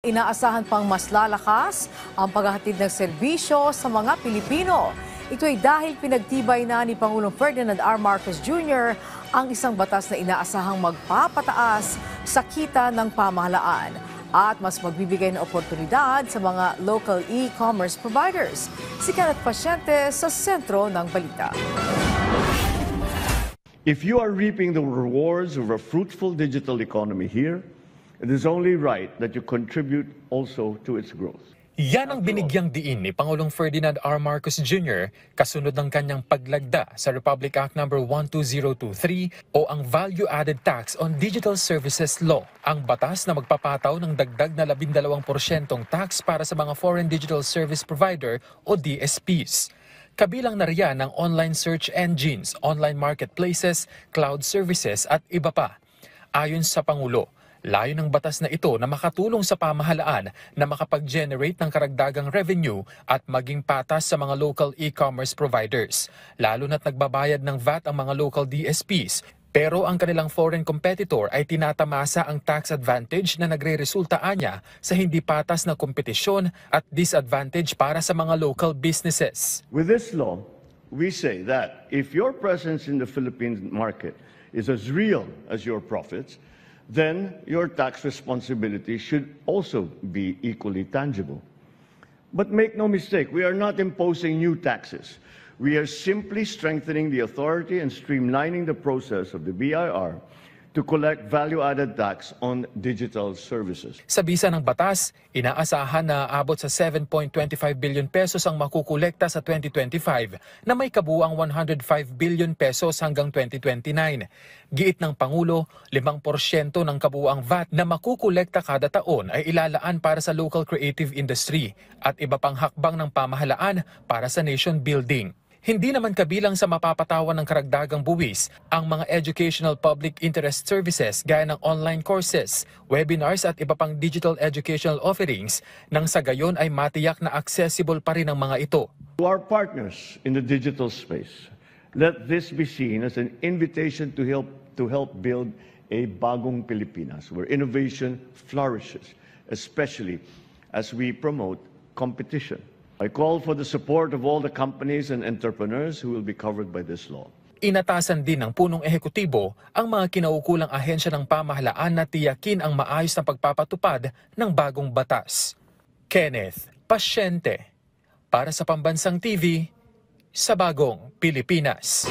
inaasahan pang mas lalakas ang paghahatid ng serbisyo sa mga Pilipino. Ito ay dahil pinagtibay na ni Pangulong Ferdinand R. Marcos Jr. ang isang batas na inaasahang magpapataas sa kita ng pamahalaan at mas magbibigay ng oportunidad sa mga local e-commerce providers. Si Kenneth Pasyente sa sentro ng balita. If you are reaping the rewards of a fruitful digital economy here, it is only right that you contribute also to its growth. Yan ang binigyang diin ni Pangulong Ferdinand R. Marcos Jr. kasunod ng kanyang paglagda sa Republic Act No. 12023 o ang Value Added Tax on Digital Services Law, ang batas na magpapataw ng dagdag na 12% tax para sa mga Foreign Digital Service Provider o DSPs. Kabilang na riyan ng online search engines, online marketplaces, cloud services at iba pa. Ayon sa Pangulo, layo ng batas na ito na makatulong sa pamahalaan na makapag-generate ng karagdagang revenue at maging patas sa mga local e-commerce providers, lalo na't nagbabayad ng VAT ang mga local DSPs. Pero ang kanilang foreign competitor ay tinatamasa ang tax advantage na nagre-resulta anya sa hindi patas na kompetisyon at disadvantage para sa mga local businesses. With this law, we say that if your presence in the Philippine market is as real as your profits, then your tax responsibility should also be equally tangible. But make no mistake, we are not imposing new taxes. We are simply strengthening the authority and streamlining the process of the BIR to collect value-added tax on digital services. Sa bisa ng batas, inaasahan na aabot sa 7.25 billion pesos ang makukolekta sa 2025 na may kabuuang 105 billion pesos hanggang 2029. Giit ng Pangulo, 5% ng kabuuang VAT na makukolekta kada taon ay ilalaan para sa local creative industry at iba pang hakbang ng pamahalaan para sa nation building. Hindi naman kabilang sa mapapatawan ng karagdagang buwis ang mga educational public interest services gaya ng online courses, webinars at iba pang digital educational offerings nang sa gayon ay matiyak na accessible pa rin ang mga ito. To our partners in the digital space, let this be seen as an invitation to help build a bagong Pilipinas where innovation flourishes, especially as we promote competition. I call for the support of all the companies and entrepreneurs who will be covered by this law. Inatasan din ng punong ehekutibo ang mga kinaukulang ahensya ng pamahalaan na tiyakin ang maayos na pagpapatupad ng bagong batas. Kenneth Pasyente, para sa Pambansang TV, sa Bagong Pilipinas.